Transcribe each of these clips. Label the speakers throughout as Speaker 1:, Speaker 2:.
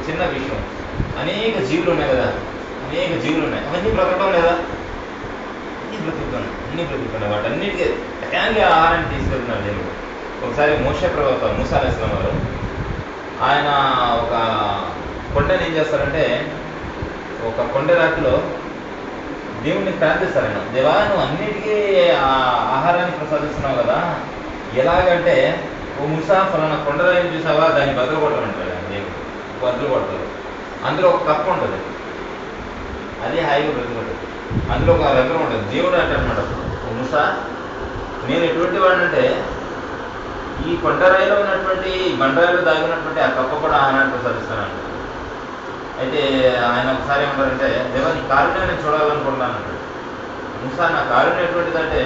Speaker 1: చిన్న విషయం. అనేక జీవులు ఉన్నాయి కదా, అనేక జీవులు ఉన్నాయి, అవన్నీ బ్రతకడం లేదా? అన్నీ బ్రతుకుతున్నాయి. వాటన్నిటికీ టైంలీ ఆహారాన్ని తీసుకెళ్తున్నారు దేవుడు. ఒకసారి మోషే ప్రవక్త మూసా అలైహిస్సలాం వారు ఆయన ఒక కొండని ఏం చేస్తారంటే, ఒక కొండ రాతిలో దేవుడిని ప్రార్థిస్తారు. ఆయన, దేవా నువ్వు అన్నిటికీ ఆహారాన్ని ప్రసాదిస్తున్నావు కదా, ఎలాగంటే ఓ మూసా ఫలానా కొండరాయిని చూసావా, దాన్ని బదులు కొట్టమంటారు ఆయన దేవుడు. బదులు కొడతారు. అందులో ఒక కప్ప ఉంటుంది, అది హాయిగా బ్రతుకుంటుంది. అందులో ఒక రంధ్రం ఉంటుంది. దేవుడు అంటే అనమాట, ఓ మూసా నేను ఎటువంటి వాడినంటే ఈ కొండరాయిలో ఉన్నటువంటి బండరాయిలో దాగినటువంటి ఆ కప్ప కూడా ఆహారాన్ని ప్రసాదిస్తానంట. అయితే ఆయన ఒకసారి ఏమంటారంటే, దేవా నీ కారుణ్యం నేను చూడాలనుకుంటున్నాను అంటాడు. మూసా నా కారుణ్యం ఎటువంటిదంటే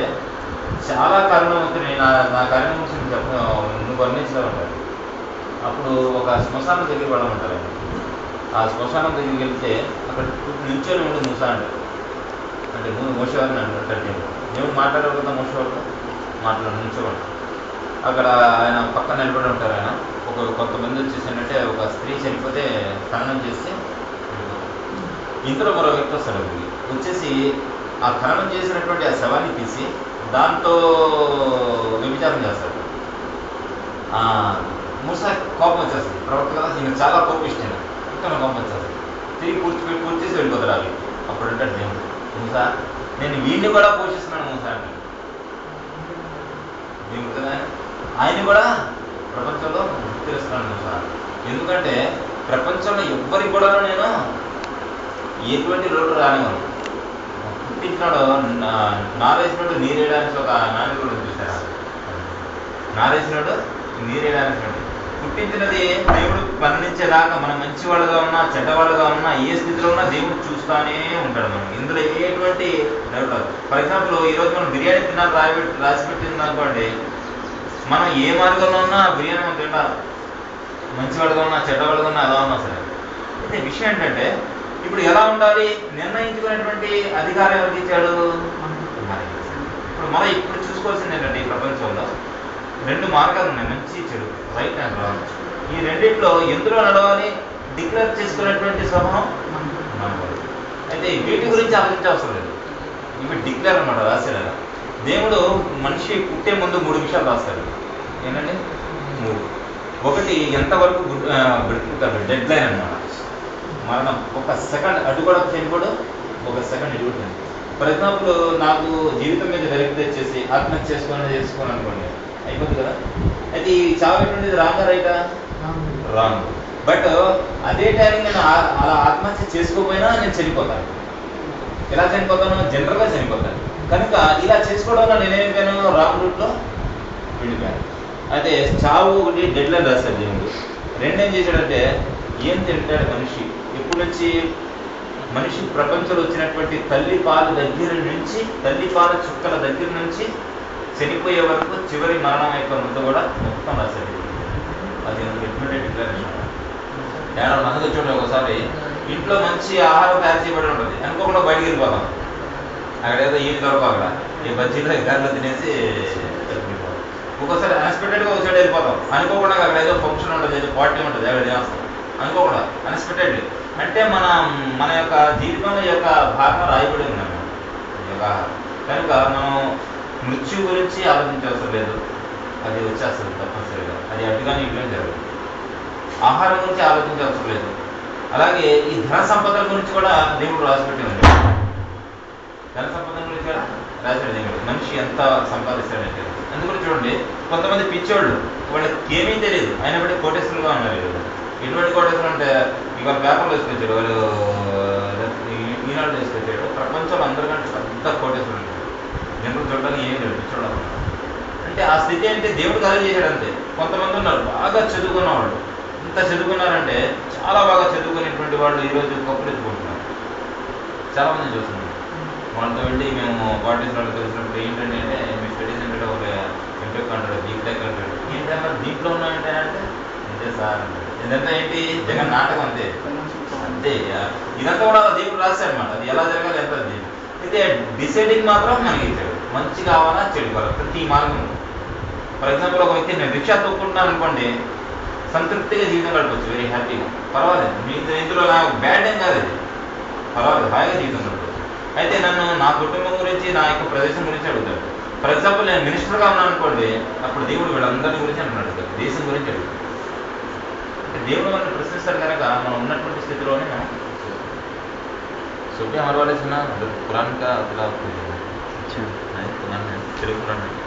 Speaker 1: చాలా కారుణ్యవంతుని, నా కారుణ్యం గురించి నువ్వు వర్ణించలేమంటారు. అప్పుడు ఒక శ్మశానం దగ్గర పడమంటారు ఆయన. ఆ శ్మశానం దగ్గరికి వెళ్తే అక్కడ నిల్చొని ఉండి మూసా అంటారు. అంటే మోసేవారిని అంటారు దేవుడు మాట్లాడగలుగుతా మోసేవారితో నిల్చోమంటారు. అక్కడ ఆయన పక్కన నిలబడి ఉంటారు. ఆయన కొంతమంది వచ్చేసి ఏంటంటే, ఒక స్త్రీ చనిపోతే ఖననం చేస్తే ఇంతలో మరో వ్యక్తి వస్తాడు. వచ్చేసి ఆ ఖననం చేసినటువంటి ఆ శవాన్ని తీసి దాంతో వ్యభిచారం చేస్తాడు. మూసా కోపం వచ్చేస్తుంది. ప్రవక్త కదా, ఈయన చాలా కోపిష్టం, ఇంకా కోపం వచ్చేస్తుంది. తిరిగి పూర్తి చేసి వెళ్ళిపోతారు అవి. అప్పుడు అంటాడు దేవుడు, మూసా నేను వీడిని కూడా పోషిస్తున్నాను మూసా అంటే. దేవుడు కదా, ఆయన కూడా ప్రపంచంలో గుర్తిస్తున్నాను మూసా. ఎందుకంటే ప్రపంచంలో ఎవ్వరికి కూడా నేను ఎటువంటి లోటు రానివ్వను. పుట్టించినాడు నారేసినాడు నీరేయడానికి ఒక నాయకుడు చూశారు. నారేసినాడు నీరేయడానికి పుట్టించినది దేవుడు మరణించేదాకా మనం మంచివాళ్ళుగా ఉన్నా చెడ్డవాళ్ళుగా ఉన్నా ఏ స్థితిలో ఉన్నా దేవుడు చూస్తానే ఉంటాడు. మనం ఇందులో ఎటువంటి డౌట్ లేదు. ఫర్ ఎగ్జాంపుల్ ఈరోజు మనం బిర్యానీ తినాలి రాసి పెట్టింది అనుకోండి, మనం ఏ మార్గంలో ఉన్నా బిర్యానీ మనం తింటాం. మంచివాళ్ళుగా ఉన్నా చెడ్డవాళ్ళుగా ఉన్నా ఎలా ఉన్నా సరే. అయితే విషయం ఏంటంటే, ఇప్పుడు ఎలా ఉండాలి నిర్ణయించుకునేటువంటి అధికారం ఎవరికి ఇచ్చాడు? ఇప్పుడు చూసుకోవాల్సింది ఏంటంటే, ఈ ప్రపంచంలో రెండు మార్గాలు ఉన్నాయి, మంచి చెడు, రైట్ అండ్ రాంగ్. ఈ రెండింటిలో ఎందులో నడవాలి డిక్లేర్ చేసుకునేటువంటి స్వభావం మనకు. అయితే వీటి గురించి ఆలోచించే అవసరం లేదు, ఇవి డిక్లేర్ అనమాట రాశాడు. దేవుడు మనిషి పుట్టే ముందు 3 విషయాలు రాస్తాడు. ఏంటంటే 3. ఒకటి ఎంతవరకు బ్రతుకుతాడు, డెడ్ లైన్ అనమాట. మరణం, 1 సెకండ్ అటు కూడా చనిపోడు, 1 సెకండ్ ఇటు కూడా. ఫర్ ఎగ్జాంపుల్ నాకు జీవితం మీద వెనక్కి తెచ్చేసి ఆత్మహత్య చేసుకోని అనుకోండి, అయిపోతుంది కదా. అయితే ఈ చావు ఎటువంటిది, రాంగా రైటా? రాంగ్. బట్ అదే టైం నేను అలా ఆత్మహత్య చేసుకోకపోయినా నేను చనిపోతాను. ఎలా చనిపోతాను? జనరల్గా చనిపోతాను. కనుక ఇలా చేసుకోవడం వల్ల నేనేమైపోయాను, రాంగ్ రూట్లో వెళ్ళిపోయాను. అయితే చావు ఒకటి డెడ్ లైన్ రాశాడు దేవుడు. రెండేం చేశాడంటే, ఏం తింటాడు మనిషి ఎప్పుడు నుంచి, మనిషి ప్రపంచంలో వచ్చినటువంటి తల్లి పాల చుక్కల దగ్గర నుంచి చనిపోయే వరకు చివరి మరణం యొక్క ముందు కూడా మొత్తం రాశాడు. అది డిక్లరేషన్. మనకు చూడండి, ఒకసారి ఇంట్లో మంచి ఆహారం తయారు చేయబడి ఉంటుంది, అనుకోకుండా బయటికి వెళ్ళిపోతాం. అక్కడ ఏదో ఈడు దొరకవు, అక్కడ ఈ బజ్జీలో గారిలో తినేసి ఒక్కోసారి అన్ఎక్స్పెక్టెడ్గా ఒక సైడ్ వెళ్ళిపోతాం. అనుకోకుండా అక్కడ ఏదో ఫంక్షన్ ఉంటుంది, ఏదో పార్టీ ఉంటుంది, అక్కడ చేస్తాం అనుకోకుండా అన్ఎక్స్పెక్టెడ్. అంటే మన యొక్క జీవితంలో యొక్క భాగం రాయబడి ఉన్నాము కనుక మనం మృత్యు గురించి ఆలోచించవసరం లేదు, అది వచ్చేస్తుంది తప్పనిసరిగా. అది అటుగానే ఇటుగానే జరగదు. ఆహారం గురించి ఆలోచించవసరం లేదు. అలాగే ఈ ధన సంపదల గురించి కూడా దేవుడు రాసిపెట్టి ఉంది. ధన సంపదల గురించి కూడా రాశాడు దేవుడు, మనిషి ఎంత సంపాదిస్తాడంటే. అందుకని చూడండి, కొంతమంది పిచ్చోళ్ళు, వాళ్ళకి ఏమీ తెలియదు, అయినా బట్టి కోటేశ్వరులుగా ఉన్నారు. ఎటువంటి కోటేశ్వరులు అంటే, ఇవాళ పేపర్లో తీసుకొచ్చాడు, వాళ్ళు ఈనాడు తీసుకొచ్చాడు, ప్రపంచంలో అందరికంటే పెద్ద కోటేశ్వరులు ఉంటాడు. జనరల్ చూడడానికి ఏమీ లేదు, పిచ్చోళ్ళు అంటే. ఆ స్థితి అంటే దేవుడు కలగ చేశాడు అంతే. కొంతమంది ఉన్నారు బాగా చదువుకున్న వాళ్ళు, ఇంత చదువుకున్నారంటే చాలా బాగా చదువుకునేటువంటి వాళ్ళు ఈరోజు కప్పులు ఎత్తుకుంటున్నారు. చాలామంది చూస్తున్నారు. వాళ్ళతో వెళ్ళి మేము కోటేశ్వరులు తెలిసినప్పుడు ఏంటంటే, మీ స్టడీస్ ఏంటంటే ఒక ఎంటెక్ అంటాడు, బీటెక్ అంటాడు. ఏంటంటే దీంట్లో ఉన్నాయంటే అంటే అంతే సార్ అంటాడు. ఇదంతా ఏంటి, జగన్ నాటకం అంతే అంతే. ఇదంతా కూడా దేవుడు రాశాడు అనమాట, అది ఎలా జరగాలి ఎంత. అయితే డిసైడింగ్ మాత్రం మనకి ఇచ్చాడు, మంచి కావాలా చెడు కావాలా ప్రతి మార్గం. ఫర్ ఎగ్జాంపుల్ ఒక వ్యక్తి నేను రిక్షా తొక్కుంటున్నాను అనుకోండి, సంతృప్తిగా జీవితం గడపచ్చు, వెరీ హ్యాపీగా, పర్వాలేదు. మీ ఇందులో నాకు బ్యాడ్ ఏం కాదు, ఇది పర్వాలేదు, హాయిగా జీవితం గడపచ్చు. అయితే నన్ను నా కుటుంబం గురించి, నా యొక్క ప్రదేశం గురించి అడుగుతాడు. ఫర్ ఎగ్జాంపుల్ నేను మినిస్టర్గా ఉన్నాను అనుకోండి, అప్పుడు దేవుడు వీళ్ళందరి గురించి అని అడుగుతాడు, దేశం గురించి అడుగుతాడు. అంటే దేవుడు మనల్ని ప్రశ్నిస్తాడు కనుక మనం ఉన్నటువంటి స్థితిలోనే మనం सुबह हमारे वाले सुना कुरान का तेलावत, कुरान है तेलुगु कुरान है।